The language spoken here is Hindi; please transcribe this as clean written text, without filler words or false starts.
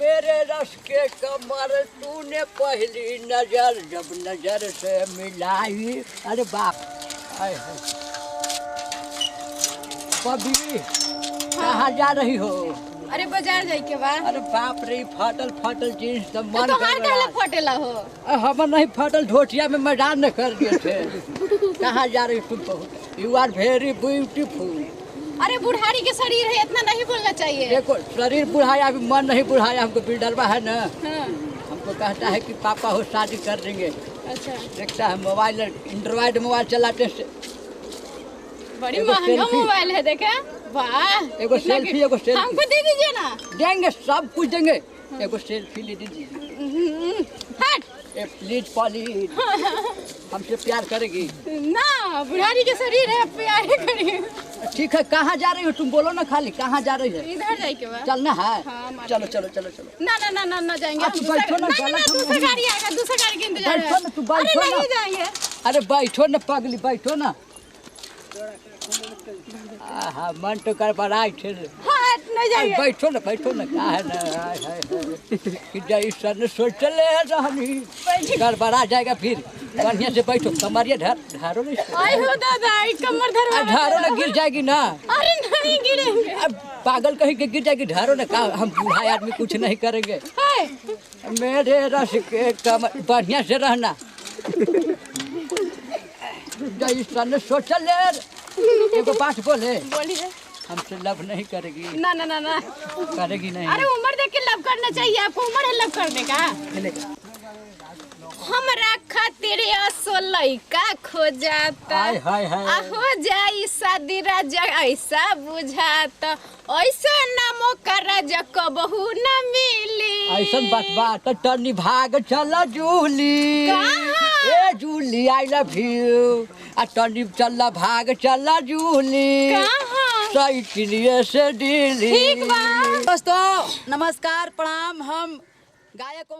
मेरे रस के कमर तूने पहली नजर जब नजर से मिलाई। अरे बाप, हाय हाय। कभी कहाँ जा रही हो? अरे बाजार जाए के बाद। अरे बाप रे, फटल फटल जींस तो मन तो हार काहे फटेला हो? हम नहीं फटल, धोतिया में मैदान न कर दिए थे। कहाँ जा रही तुम? You are very beautiful. अरे बुढ़ारी के शरीर है, इतना नहीं बोलना चाहिए। देखो शरीर बुढ़ाया, अभी मन नहीं बुढ़ाया। हमको बिल्डरवा है ना, हाँ। हमको कहता है कि पापा हो शादी कर देंगे। अच्छा। देखता है मोबाइल, एंड्रॉइड मोबाइल चलाते से। बड़ी एगो महंगा सेल्फी। मोबाइल है, देखा? वाह। एगो सेल्फी, एगो सेल्फी हमको दे दीजिए ना। देंगे, सब कुछ देंगे। एगो सेल्फी ले दीजिए। हट। प्लीज प्लीज, हमसे प्यार करेगी ना, बुढ़ारी के शरीर है, प्यार करिए। ठीक है। कहाँ जा रही हो तुम? बोलो ना खाली, कहाँ जा रही है? इधर जाए के बाद। चलना है? हाँ, चलो चलो चलो चलो। ना ना ना ना ना जाएंगे। अच्छा, बैठो ना, ना ना, दूसरा गाड़ी आएगा, दूसरा गाड़ी के इंतजार है। बैठो ना, तू बैठो अरे ना। नहीं जाएंगे। अरे बैठो ना पगली, बैठो ना। आहा, मन तो कर बड़ा थे। हाँ, नहीं जाएंगे। बैठो ना, बैठो ना। क्या है ना, हाय हाय हाय। कि जैसा न सोचले रहनी गड़बड़ा जाएगा फिर। बढ़िया से बैठो, कमरिया ढारो नहीं। आई हो दादा, आई कमर धरवा। ढारो ना, गिर जाएगी ना। अरे नहीं गिरेंगे। अब पागल कहीं के गिर जाएगी। ढारो ना, का हम बूढ़ा आदमी कुछ नहीं करेंगे। हाय। मेरे रस के कमर, बढ़िया से रहना। जैसा न सोचले। एगो बात बोले, बोलिए। हमसे लव नहीं करेगी? ना ना ना ना, करेगी नहीं? अरे उम्र देख के लव करना चाहिए। आपको उम्र है लव करने का? हमरा खातिर असो लइका खो जाता। हाय हाय हाय। हो जाई शादी राजा ऐसा बुझाता। ऐसा नामो का राजा कबहू न मिली। ऐसन बात बात टर्नी भाग चला जूली। कहाँ? ए जूली, आई लव यू। आ टर्नी चला भाग चला जूली। कहाँ? साइकिलिए से दिल्ली। ठीक बा। दोस्तों नमस्कार, प्रणाम। हम गायक